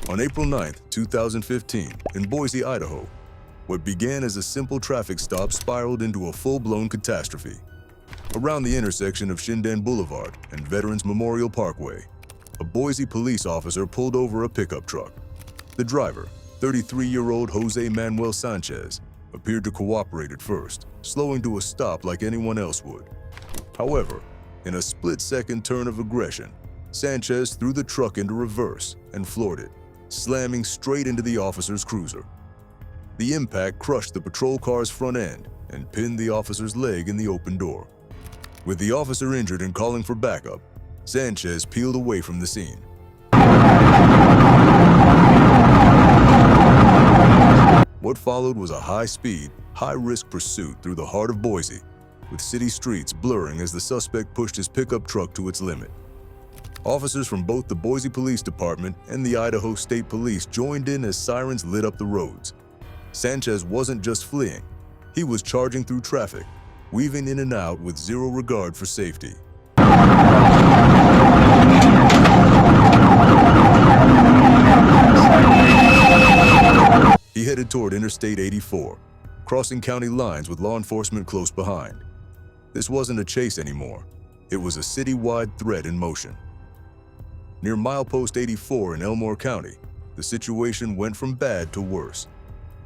On April 9, 2015, in Boise, Idaho, what began as a simple traffic stop spiraled into a full-blown catastrophe. Around the intersection of Shindan Boulevard and Veterans Memorial Parkway, a Boise police officer pulled over a pickup truck. The driver, 33-year-old Jose Manuel Sanchez, appeared to cooperate at first, slowing to a stop like anyone else would. However, in a split-second turn of aggression, Sanchez threw the truck into reverse and floored it, slamming straight into the officer's cruiser. The impact crushed the patrol car's front end and pinned the officer's leg in the open door. With the officer injured and calling for backup, Sanchez peeled away from the scene. What followed was a high-speed, high-risk pursuit through the heart of Boise, with city streets blurring as the suspect pushed his pickup truck to its limit. Officers from both the Boise Police Department and the Idaho State Police joined in as sirens lit up the roads. Sanchez wasn't just fleeing, he was charging through traffic, weaving in and out with zero regard for safety. He headed toward Interstate 84, crossing county lines with law enforcement close behind. This wasn't a chase anymore, it was a citywide threat in motion. Near milepost 84 in Elmore County, the situation went from bad to worse.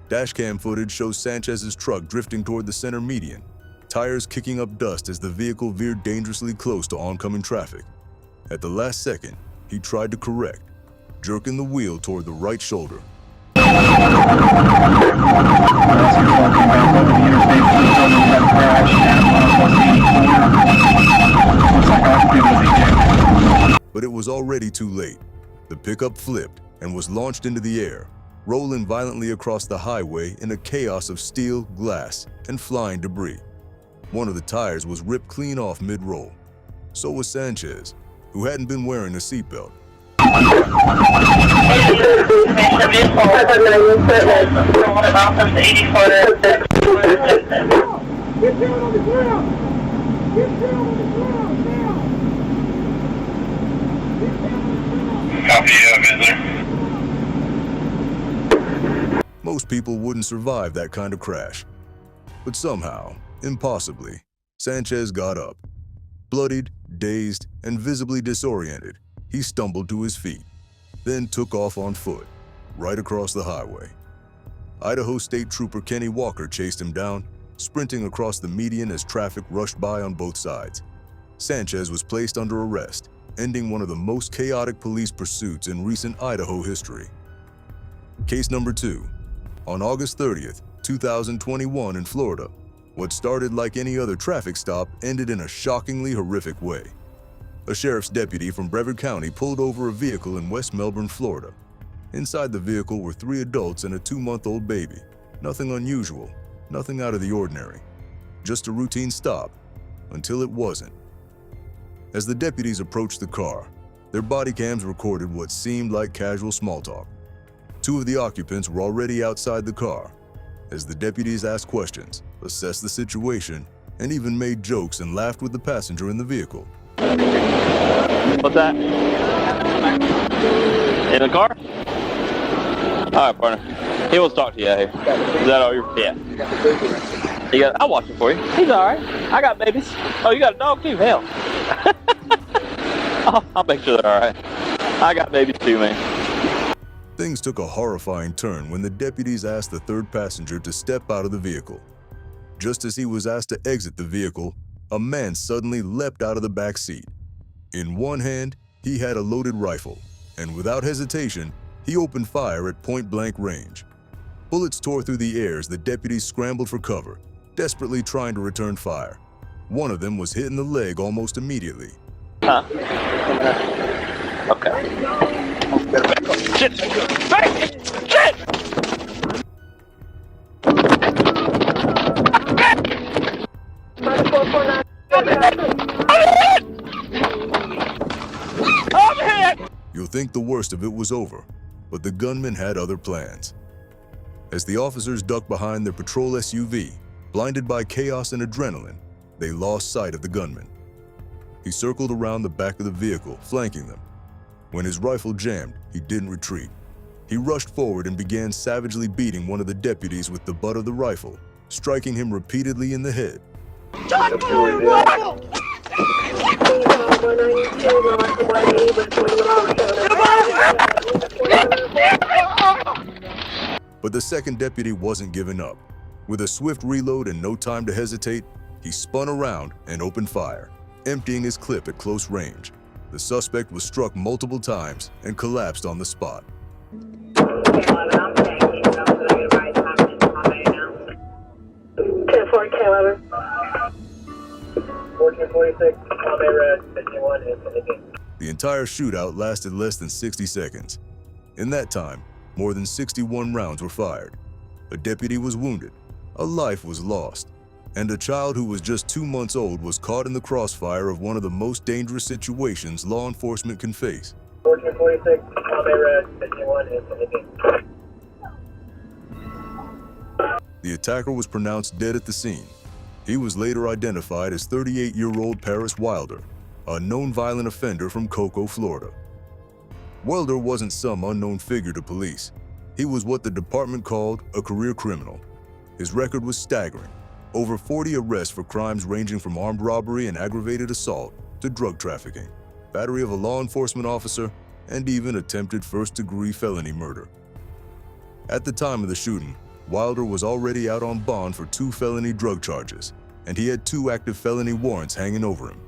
Dashcam footage shows Sanchez's truck drifting toward the center median, tires kicking up dust as the vehicle veered dangerously close to oncoming traffic. At the last second, he tried to correct, jerking the wheel toward the right shoulder. But it was already too late. The pickup flipped and was launched into the air, rolling violently across the highway in a chaos of steel, glass, and flying debris. One of the tires was ripped clean off mid-roll. So was Sanchez, who hadn't been wearing a seatbelt. Most people wouldn't survive that kind of crash. But somehow, impossibly, Sanchez got up. Bloodied, dazed, and visibly disoriented, he stumbled to his feet, then took off on foot, right across the highway. Idaho State Trooper Kenny Walker chased him down, sprinting across the median as traffic rushed by on both sides. Sanchez was placed under arrest, ending one of the most chaotic police pursuits in recent Idaho history. Case number 2. On August 30th, 2021 in Florida, what started like any other traffic stop ended in a shockingly horrific way. A sheriff's deputy from Brevard County pulled over a vehicle in West Melbourne, Florida. Inside the vehicle were 3 adults and a 2-month-old baby. Nothing unusual, nothing out of the ordinary. Just a routine stop, until it wasn't. As the deputies approached the car, their body cams recorded what seemed like casual small talk. 2 of the occupants were already outside the car. As the deputies asked questions, assessed the situation, and even made jokes and laughed with the passenger in the vehicle. What's that? In the car? All right, partner. He wants to talk to you out here. Is that all you're? Yeah. I'll watch it for you. He's all right. I got babies. Oh, you got a dog too? Hell. I'll make sure they're all right. I got babies too, man. Things took a horrifying turn when the deputies asked the third passenger to step out of the vehicle. Just as he was asked to exit the vehicle, a man suddenly leapt out of the back seat. In one hand, he had a loaded rifle, and without hesitation, he opened fire at point-blank range. Bullets tore through the air as the deputies scrambled for cover, desperately trying to return fire. One of them was hit in the leg almost immediately. Huh? Okay. Shit! Shit! You'll think the worst of it was over, but the gunman had other plans. As the officers ducked behind their patrol SUV, blinded by chaos and adrenaline, they lost sight of the gunman. He circled around the back of the vehicle, flanking them. When his rifle jammed, he didn't retreat. He rushed forward and began savagely beating one of the deputies with the butt of the rifle, striking him repeatedly in the head. John, your rifle! But the second deputy wasn't giving up. With a swift reload and no time to hesitate, he spun around and opened fire, emptying his clip at close range. The suspect was struck multiple times and collapsed on the spot. The entire shootout lasted less than 60 seconds. In that time, more than 61 rounds were fired. A deputy was wounded, a life was lost, and a child who was just 2 months old was caught in the crossfire of one of the most dangerous situations law enforcement can face. 1446, red, 51 is anything. The attacker was pronounced dead at the scene. He was later identified as 38-year-old Paris Wilder, a known violent offender from Cocoa, Florida. Wilder wasn't some unknown figure to police. He was what the department called a career criminal. His record was staggering. Over 40 arrests for crimes ranging from armed robbery and aggravated assault to drug trafficking, battery of a law enforcement officer, and even attempted first-degree felony murder. At the time of the shooting, Wilder was already out on bond for 2 felony drug charges, and he had 2 active felony warrants hanging over him.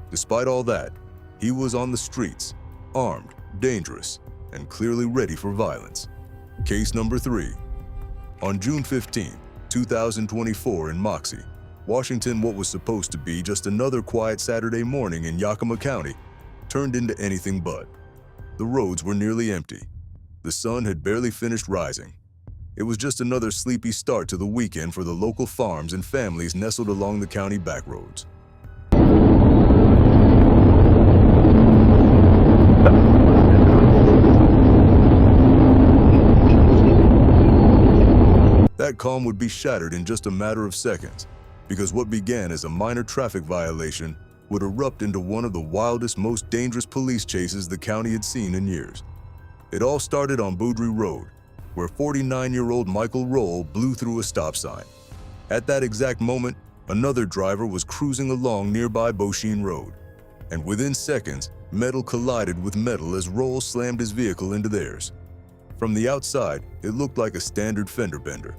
Despite all that, he was on the streets, armed, dangerous, and clearly ready for violence. Case number 3. On June 15, 2024 in Moxie, Washington, what was supposed to be just another quiet Saturday morning in Yakima County turned into anything but. The roads were nearly empty. The sun had barely finished rising. It was just another sleepy start to the weekend for the local farms and families nestled along the county backroads. That calm would be shattered in just a matter of seconds, because what began as a minor traffic violation would erupt into one of the wildest, most dangerous police chases the county had seen in years. It all started on Boudry Road, where 49-year-old Michael Roll blew through a stop sign. At that exact moment, another driver was cruising along nearby Beauchene Road, and within seconds, metal collided with metal as Roll slammed his vehicle into theirs. From the outside, it looked like a standard fender bender,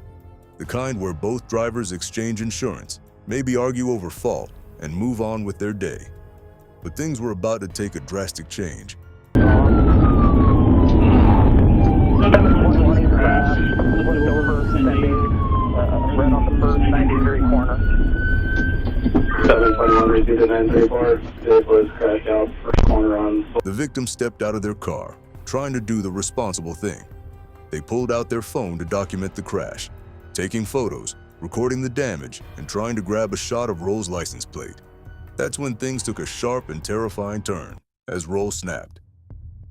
the kind where both drivers exchange insurance, maybe argue over fault, and move on with their day. But things were about to take a drastic change. Red on the first 90-degree corner. 721 repeat to 934. Vehicle crashed out first corner on. The victim stepped out of their car, trying to do the responsible thing. They pulled out their phone to document the crash, taking photos, recording the damage, and trying to grab a shot of Roll's license plate. That's when things took a sharp and terrifying turn, as Roll snapped.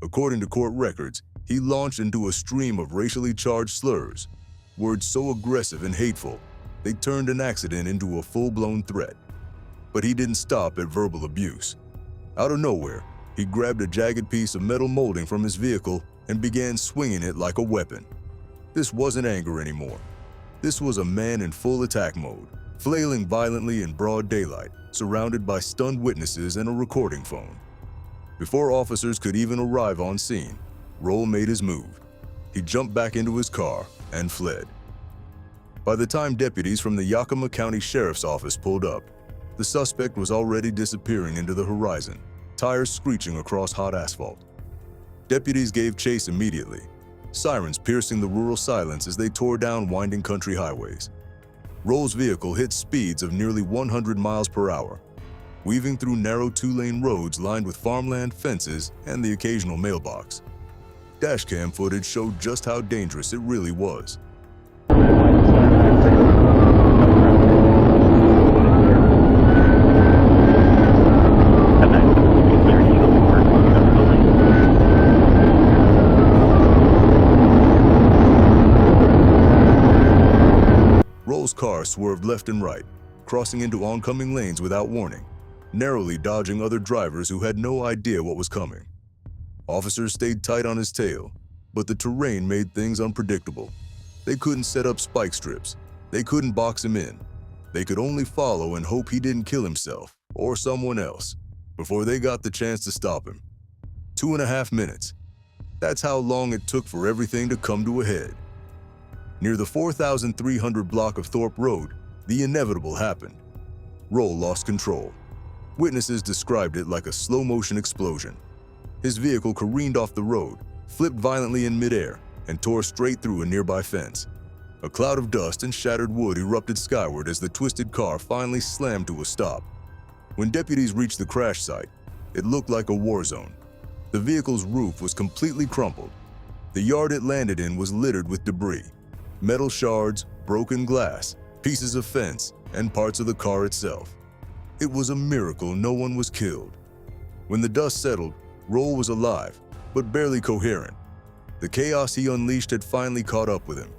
According to court records, he launched into a stream of racially charged slurs, words so aggressive and hateful, they turned an accident into a full-blown threat. But he didn't stop at verbal abuse. Out of nowhere, he grabbed a jagged piece of metal molding from his vehicle and began swinging it like a weapon. This wasn't anger anymore. This was a man in full attack mode, flailing violently in broad daylight, surrounded by stunned witnesses and a recording phone. Before officers could even arrive on scene, Roll made his move. He jumped back into his car and fled. By the time deputies from the Yakima County Sheriff's Office pulled up, the suspect was already disappearing into the horizon, tires screeching across hot asphalt. Deputies gave chase immediately, sirens piercing the rural silence as they tore down winding country highways. Roll's vehicle hit speeds of nearly 100 miles per hour, weaving through narrow 2-lane roads lined with farmland, fences, and the occasional mailbox. Dashcam footage showed just how dangerous it really was. Roll's car swerved left and right, crossing into oncoming lanes without warning. narrowly dodging other drivers who had no idea what was coming. Officers stayed tight on his tail, but the terrain made things unpredictable. They couldn't set up spike strips. They couldn't box him in. They could only follow and hope he didn't kill himself or someone else before they got the chance to stop him. 2.5 minutes. That's how long it took for everything to come to a head. Near the 4,300 block of Thorpe Road, the inevitable happened. Roll lost control. Witnesses described it like a slow-motion explosion. His vehicle careened off the road, flipped violently in midair, and tore straight through a nearby fence. A cloud of dust and shattered wood erupted skyward as the twisted car finally slammed to a stop. When deputies reached the crash site, it looked like a war zone. The vehicle's roof was completely crumpled. The yard it landed in was littered with debris, metal shards, broken glass, pieces of fence, and parts of the car itself. It was a miracle no one was killed. When the dust settled, Roll was alive, but barely coherent. The chaos he unleashed had finally caught up with him.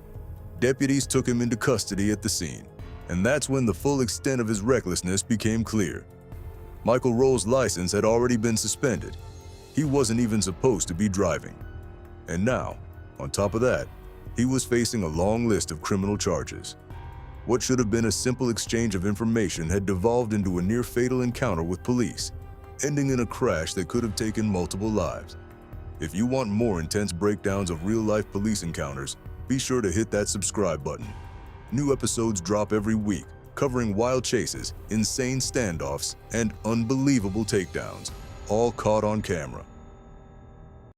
Deputies took him into custody at the scene, and that's when the full extent of his recklessness became clear. Michael Roll's license had already been suspended. He wasn't even supposed to be driving. And now, on top of that, he was facing a long list of criminal charges. What should have been a simple exchange of information had devolved into a near-fatal encounter with police, ending in a crash that could have taken multiple lives. If you want more intense breakdowns of real-life police encounters, be sure to hit that subscribe button. New episodes drop every week, covering wild chases, insane standoffs, and unbelievable takedowns, all caught on camera.